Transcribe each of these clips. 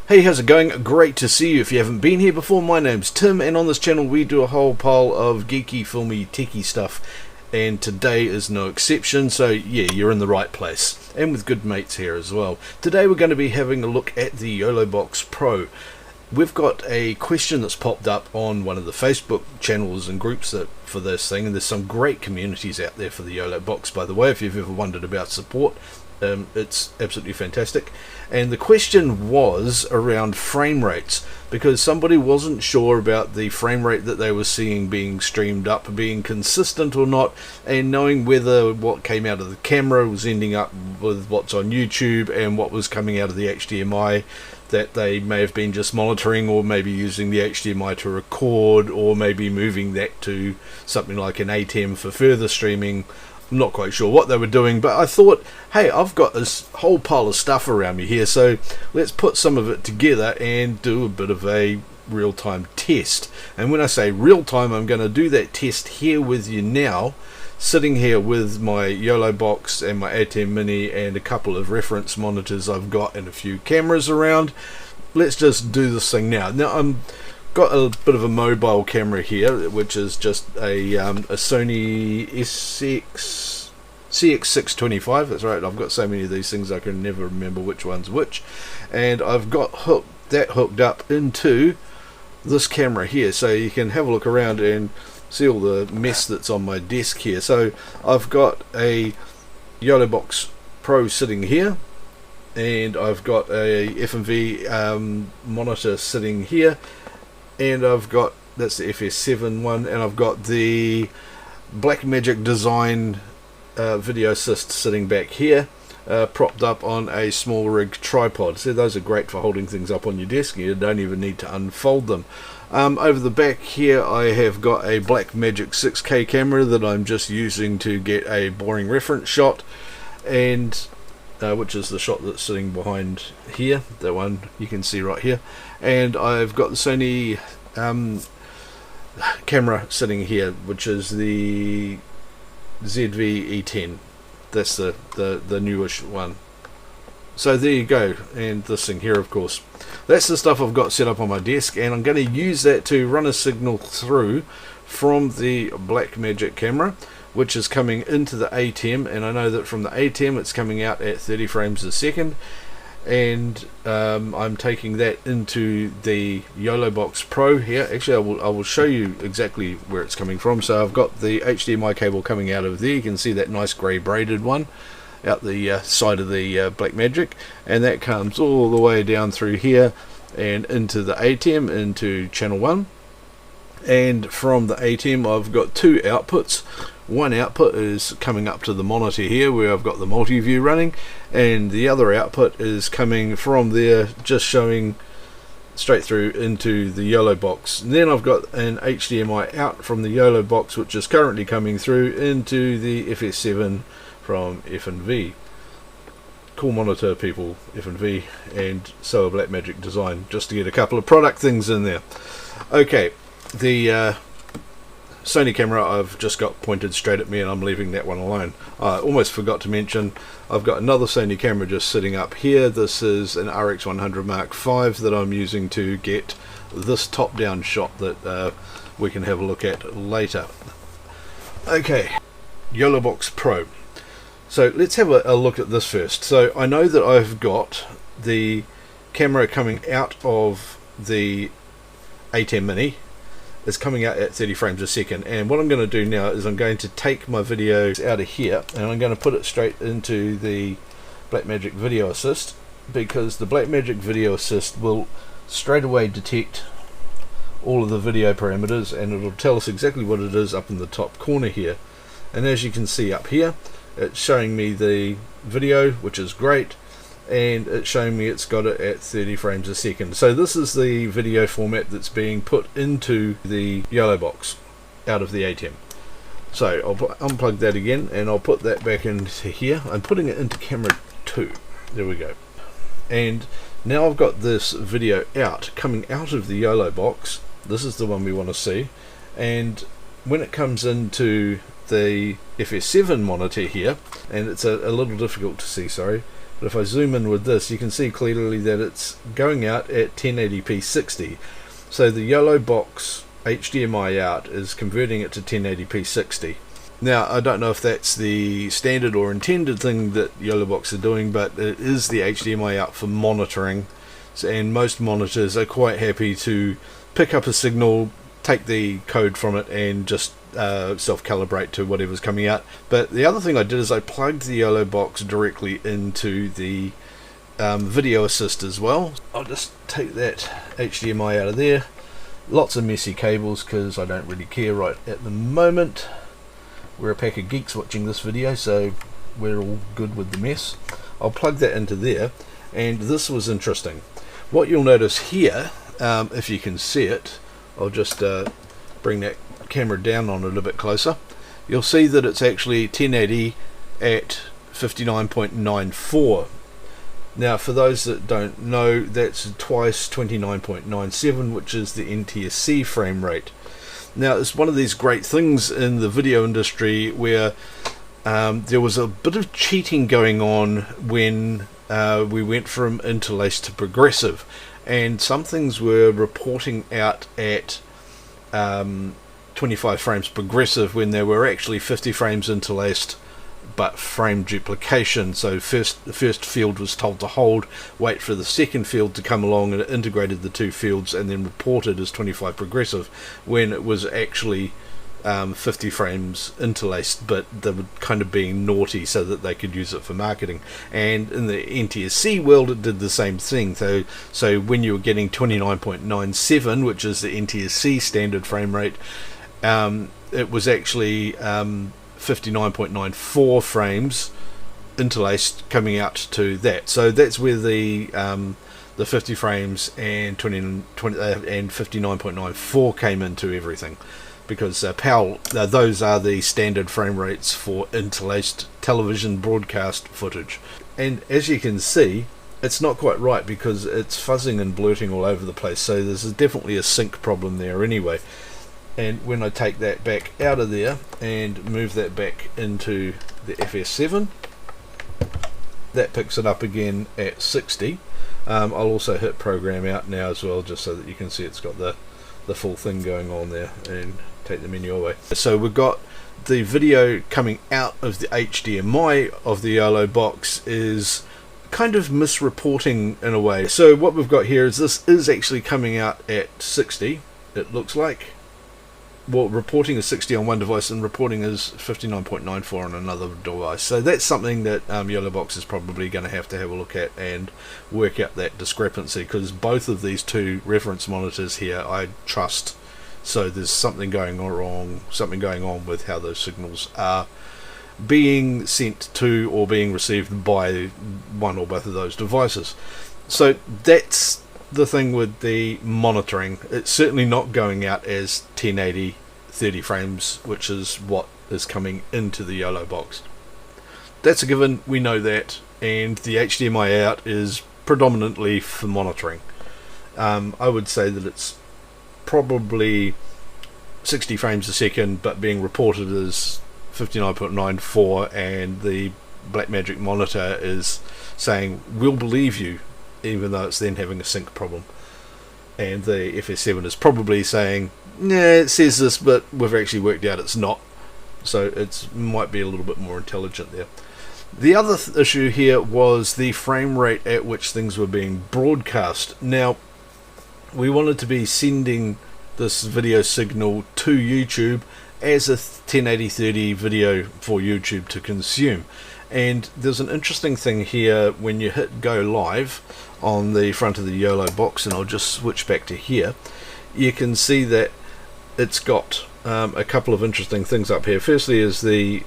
Hey, how's it going? Great to see you. If you haven't been here before, my name's Tim, and on this channel we do a whole pile of geeky, filmy, techie stuff, and today is no exception, so yeah, you're in the right place, and with good mates here as well. Today we're going to be having a look at the Yolobox Pro. We've got a question that's popped up on one of the Facebook channels and groups for this thing, and there's some great communities out there for the Yolobox, by the way, if you've ever wondered about support. It's absolutely fantastic. And the question was around frame rates, because somebody wasn't sure about the frame rate that they were seeing being streamed up being consistent or not, and knowing whether what came out of the camera was ending up with what's on YouTube and what was coming out of the HDMI that they may have been just monitoring, or maybe using the HDMI to record, or maybe moving that to something like an ATEM for further streaming. I'm not quite sure what they were doing, but I thought, hey, I've got this whole pile of stuff around me here, so let's put some of it together and do a bit of a real-time test. And when I say real-time, I'm going to do that test here with you now, sitting here with my Yolobox and my ATEM Mini and a couple of reference monitors I've got and a few cameras around. Let's just do this thing now. Now, I'm got a bit of a mobile camera here, which is just a Sony CX625. That's right, I've got so many of these things I can never remember which one's which, and I've got that hooked up into this camera here, so you can have a look around and see all the mess that's on my desk here. So I've got a Yolobox Pro sitting here, and I've got a F&V monitor sitting here, and I've got, that's the FS7 one, and I've got the Blackmagic Design video assist sitting back here, propped up on a small rig tripod. So those are great for holding things up on your desk. You don't even need to unfold them. Over the back here I have got a Blackmagic 6K camera that I'm just using to get a boring reference shot, and which is the shot that's sitting behind here, that one you can see right here. And I've got the Sony camera sitting here, which is the ZV-E10. That's the newish one. So there you go, and this thing here, of course. That's the stuff I've got set up on my desk, and I'm going to use that to run a signal through from the Blackmagic camera, which is coming into the ATEM, and I know that from the ATEM it's coming out at 30 frames a second, and I'm taking that into the Yolobox Pro here. Actually, I will show you exactly where it's coming from. So I've got the HDMI cable coming out of there. You can see that nice grey braided one out the side of the Blackmagic, and that comes all the way down through here and into the ATEM, into channel 1. And from the ATEM I've got two outputs. One output is coming up to the monitor here where I've got the multi-view running, and the other output is coming from there, just showing straight through into the Yolobox. And then I've got an HDMI out from the Yolobox, which is currently coming through into the FS7 from F&V. Cool monitor, people, F&V, and so a Blackmagic Design, just to get a couple of product things in there. Okay, the Sony camera I've just got pointed straight at me, and I'm leaving that one alone. I almost forgot to mention I've got another Sony camera just sitting up here. This is an RX100 Mark V that I'm using to get this top-down shot that we can have a look at later. Okay, Yolobox Pro. So let's have a look at this first. So I know that I've got the camera coming out of the ATEM Mini. It's coming out at 30 frames a second, and what I'm going to do now is I'm going to take my video out of here and I'm going to put it straight into the Blackmagic Video Assist, because the Blackmagic Video Assist will straight away detect all of the video parameters, and it'll tell us exactly what it is up in the top corner here. And as you can see up here, it's showing me the video, which is great, and it's showing me it's got it at 30 frames a second. So this is the video format that's being put into the Yolobox out of the ATEM. So I'll unplug that again, and I'll put that back into here. I'm putting it into camera 2. There we go. And now I've got this video coming out of the Yolobox. This is the one we want to see, and when it comes into the FS7 monitor here, and it's a little difficult to see, sorry, But if I zoom in with this, you can see clearly that it's going out at 1080p 60. So the Yolobox HDMI out is converting it to 1080p 60. Now, I don't know if that's the standard or intended thing that Yolobox are doing, but it is the HDMI out for monitoring, and most monitors are quite happy to pick up a signal, take the code from it, and just self-calibrate to whatever's coming out. But the other thing I did is I plugged the Yolobox directly into the video assist as well. I'll just take that HDMI out of there. Lots of messy cables because I don't really care right at the moment. We're a pack of geeks watching this video, so we're all good with the mess. I'll plug that into there, and this was interesting. What you'll notice here, if you can see it, I'll just bring that camera down on it a bit closer. You'll see that it's actually 1080 at 59.94. Now, for those that don't know, that's twice 29.97, which is the NTSC frame rate. Now, it's one of these great things in the video industry where there was a bit of cheating going on when we went from interlaced to progressive, and some things were reporting out at 25 frames progressive when there were actually 50 frames interlaced but frame duplication. So the first field was told to hold, wait for the second field to come along, and it integrated the two fields and then reported as 25 progressive when it was actually 50 frames interlaced, but they were kind of being naughty so that they could use it for marketing. And in the NTSC world it did the same thing. So when you were getting 29.97, which is the NTSC standard frame rate, it was actually 59.94 frames interlaced coming out to that. So that's where the 50 frames and 59.94 came into everything, because PAL, those are the standard frame rates for interlaced television broadcast footage. And as you can see, it's not quite right because it's fuzzing and blurting all over the place, so there's definitely a sync problem there anyway. And when I take that back out of there and move that back into the FS7, that picks it up again at 60. I'll also hit program out now as well, just so that you can see it's got the full thing going on there, and take the menu away. So we've got the video coming out of the HDMI of the Yolobox is kind of misreporting in a way. So what we've got here is this is actually coming out at 60, it looks like. Well, reporting is 60 on one device and reporting is 59.94 on another device. So that's something that Yolobox is probably going to have a look at and work out that discrepancy, because both of these two reference monitors here I trust. So there's something going on with how those signals are being sent to or being received by one or both of those devices. So that's the thing with the monitoring. It's certainly not going out as 1080 30 frames, which is what is coming into the Yolobox. That's a given, we know that, and the HDMI out is predominantly for monitoring. I would say that it's probably 60 frames a second but being reported as 59.94, and the Blackmagic monitor is saying we'll believe you, even though it's then having a sync problem. And the FS7 is probably saying, nah, it says this, but we've actually worked out it's not. So it might be a little bit more intelligent there. The other issue here was the frame rate at which things were being broadcast. Now, we wanted to be sending this video signal to YouTube as a 1080-30 video for YouTube to consume. And there's an interesting thing here when you hit go live on the front of the Yolobox, and I'll just switch back to here. You can see that it's got a couple of interesting things up here. Firstly is the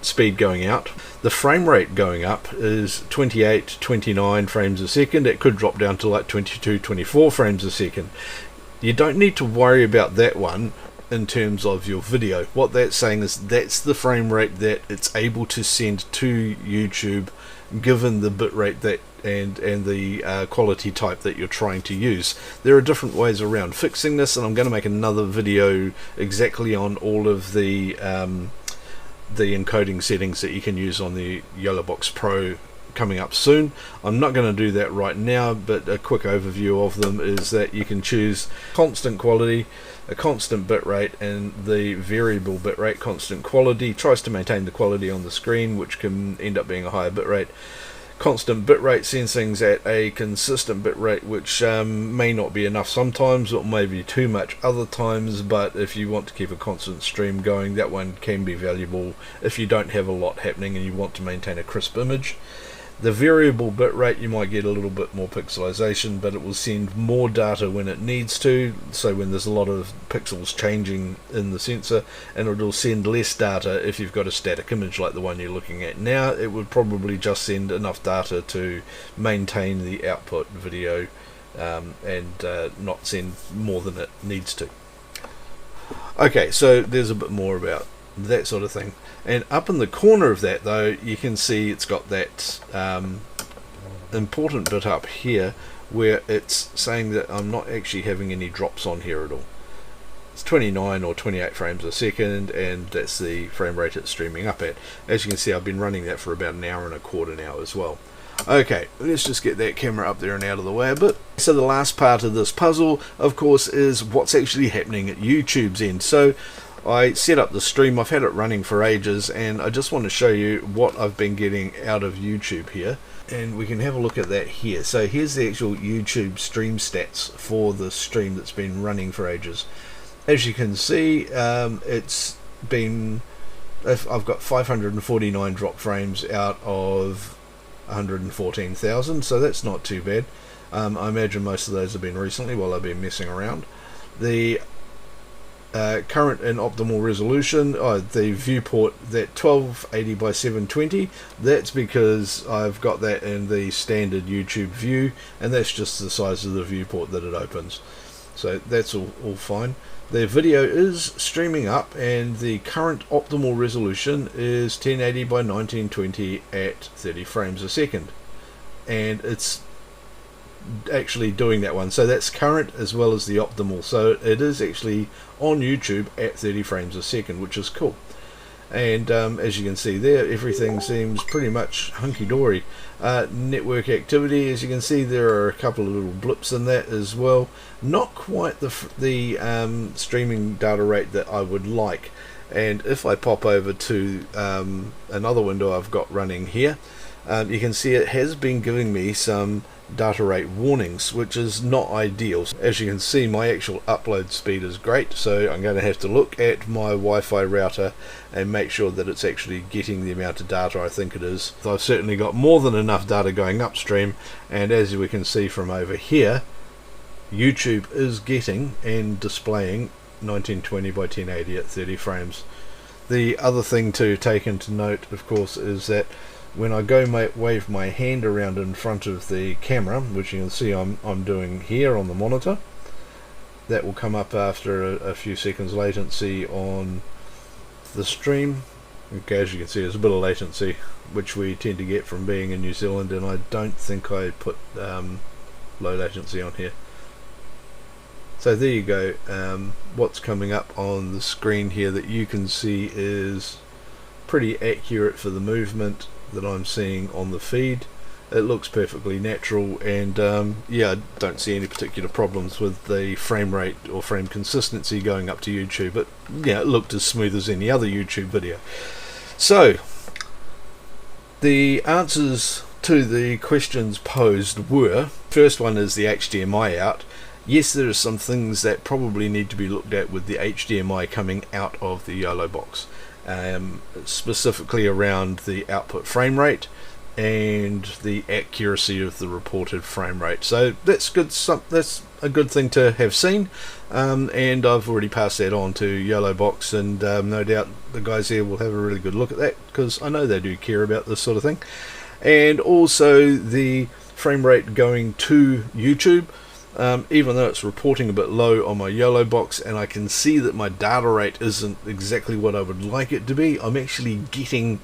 speed going out. The frame rate going up is 28, 29 frames a second. It could drop down to like 22, 24 frames a second. You don't need to worry about that one in terms of your video. What that's saying is that's the frame rate that it's able to send to YouTube, given the bitrate that and the quality type that you're trying to use. There are different ways around fixing this, and I'm going to make another video exactly on all of the encoding settings that you can use on the Yolobox Pro coming up soon. I'm not going to do that right now, but a quick overview of them is that you can choose constant quality, a constant bitrate, and the variable bitrate. Constant quality tries to maintain the quality on the screen, which can end up being a higher bitrate. Constant bitrate sends things at a consistent bitrate, which may not be enough sometimes, or maybe too much other times, but if you want to keep a constant stream going, that one can be valuable if you don't have a lot happening and you want to maintain a crisp image. The variable bitrate, you might get a little bit more pixelization, but it will send more data when it needs to, so when there's a lot of pixels changing in the sensor, and it'll send less data if you've got a static image like the one you're looking at now. It would probably just send enough data to maintain the output video and not send more than it needs to. Okay, so there's a bit more about that sort of thing. And up in the corner of that, though, you can see it's got that important bit up here where it's saying that I'm not actually having any drops on here at all. It's 29 or 28 frames a second, and that's the frame rate it's streaming up at. As you can see, I've been running that for about an hour and a quarter now as well. Okay, let's just get that camera up there and out of the way a bit. So the last part of this puzzle, of course, is what's actually happening at YouTube's end. So I set up the stream, I've had it running for ages, and I just want to show you what I've been getting out of YouTube here, and we can have a look at that here. So here's the actual YouTube stream stats for the stream that's been running for ages. As you can see, it's been, I've got 549 drop frames out of 114,000, so that's not too bad. I imagine most of those have been recently while I've been messing around. The current and optimal resolution, the viewport, that 1280 by 720, that's because I've got that in the standard YouTube view, and that's just the size of the viewport that it opens, so that's all fine. The video is streaming up, and the current optimal resolution is 1080 by 1920 at 30 frames a second, and it's actually doing that one. So that's current as well as the optimal, so it is actually on YouTube at 30 frames a second, which is cool. And as you can see there, everything seems pretty much hunky-dory. Network activity, as you can see, there are a couple of little blips in that as well. Not quite the streaming data rate that I would like. And if I pop over to another window I've got running here, you can see it has been giving me some data rate warnings, which is not ideal. As you can see, my actual upload speed is great, so I'm going to have to look at my Wi-Fi router and make sure that it's actually getting the amount of data I think it is. So I've certainly got more than enough data going upstream, and as we can see from over here, YouTube is getting and displaying 1920 by 1080 at 30 frames. The other thing to take into note, of course, is that when I go wave my hand around in front of the camera, which you can see I'm doing here on the monitor, that will come up after a few seconds latency on the stream. Okay, as you can see, there's a bit of latency, which we tend to get from being in New Zealand, and I don't think I put low latency on here. So there you go. What's coming up on the screen here that you can see is pretty accurate for the movement that I'm seeing on the feed. It looks perfectly natural, and yeah, I don't see any particular problems with the frame rate or frame consistency going up to YouTube. But yeah, it looked as smooth as any other YouTube video. So the answers to the questions posed were, first one is the HDMI out. Yes, there are some things that probably need to be looked at with the HDMI coming out of the Yolobox, specifically around the output frame rate and the accuracy of the reported frame rate. So that's good. That's a good thing to have seen, and I've already passed that on to Yolobox, and no doubt the guys here will have a really good look at that, because I know they do care about this sort of thing. And also the frame rate going to YouTube. Even though it's reporting a bit low on my Yolobox, and I can see that my data rate isn't exactly what I would like it to be, I'm actually getting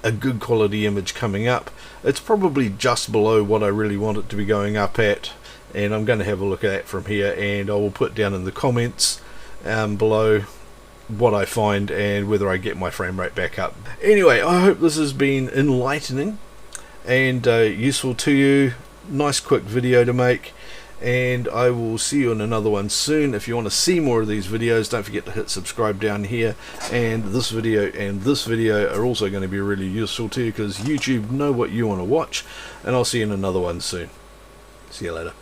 a good quality image coming up. It's probably just below what I really want it to be going up at, and I'm going to have a look at that from here, and I will put down in the comments below what I find and whether I get my frame rate back up. Anyway, I hope this has been enlightening. and useful to you. Nice quick video to make, and I will see you in another one soon. If you want to see more of these videos, don't forget to hit subscribe down here, and this video are also going to be really useful to you, because YouTube know what you want to watch. And I'll see you in another one soon. See you later.